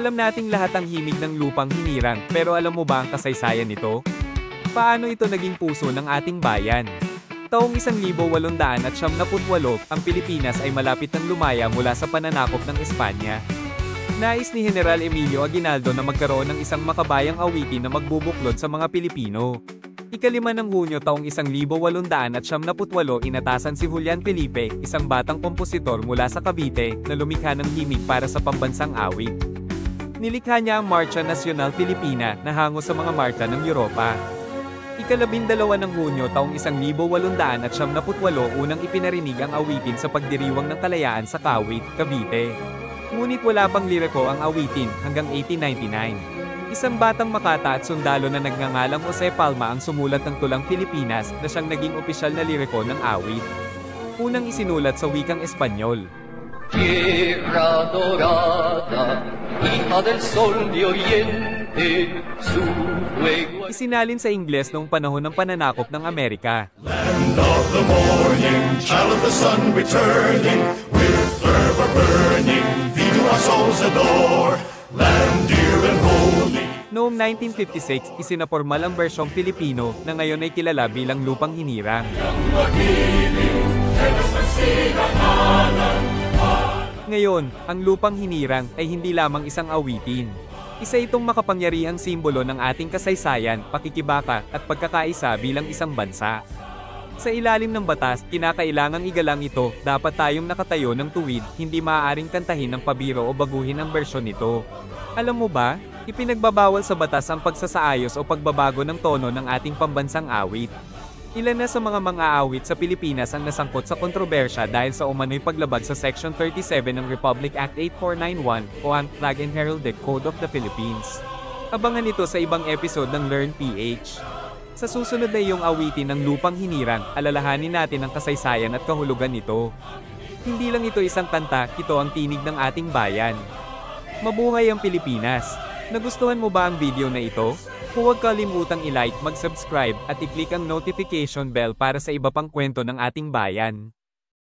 Alam nating lahat ang himig ng lupang hinirang, pero alam mo ba ang kasaysayan nito? Paano ito naging puso ng ating bayan? Taong 1878, ang Pilipinas ay malapit ng lumaya mula sa pananakop ng Espanya. Nais ni General Emilio Aguinaldo na magkaroon ng isang makabayang awitin na magbubuklod sa mga Pilipino. Ika-5 ng Hunyo taong 1878, inatasan si Julian Felipe, isang batang kompositor mula sa Cavite, na lumikha ng himig para sa pambansang awit. Nilikha niya ang Marcha Nacional Filipina na hango sa mga marcha ng Europa. Ika-12 ng Hunyo taong 1878, unang ipinarinig ang awitin sa pagdiriwang ng kalayaan sa Kawit, Cavite. Ngunit wala pang liriko ang awitin hanggang 1899. Isang batang Makata at sundalo na nagngangalang Jose Palma ang sumulat ng Tulang Pilipinas na siyang naging opisyal na liriko ng awit. Unang isinulat sa wikang Espanyol. Tierra dorada, hija del sol de oriente, su fuego. Isinalin sa Ingles noong panahon ng pananakop ng Amerika. Land of the morning, child of the sun returning, with fervor burning, thee do our souls adore, land dear and holy. Noong 1956, isinapormal ang bersyong Pilipino na ngayon ay kilala bilang Lupang Hinirang. Ngayon, ang Lupang Hinirang ay hindi lamang isang awitin. Isa itong makapangyarihang simbolo ng ating kasaysayan, pakikibaka, at pagkakaisa bilang isang bansa. Sa ilalim ng batas, kinakailangang igalang ito, dapat tayong nakatayo ng tuwid, hindi maaaring kantahin ng pabiro o baguhin ang bersyon nito. Alam mo ba, ipinagbabawal sa batas ang pagsasaayos o pagbabago ng tono ng ating pambansang awit. Ilan na sa mga mang-aawit sa Pilipinas ang nasangkot sa kontrobersya dahil sa umano'y paglabag sa Section 37 ng Republic Act 8491 o ang Flag and Heraldic Code of the Philippines. Abangan ito sa ibang episode ng Learn PH. Sa susunod na iyong awitin ng Lupang Hinirang, alalahanin natin ang kasaysayan at kahulugan nito. Hindi lang ito isang kanta, ito ang tinig ng ating bayan. Mabuhay ang Pilipinas! Nagustuhan mo ba ang video na ito? Huwag kalimutang i-like, mag-subscribe, at i-click ang notification bell para sa iba pang kwento ng ating bayan.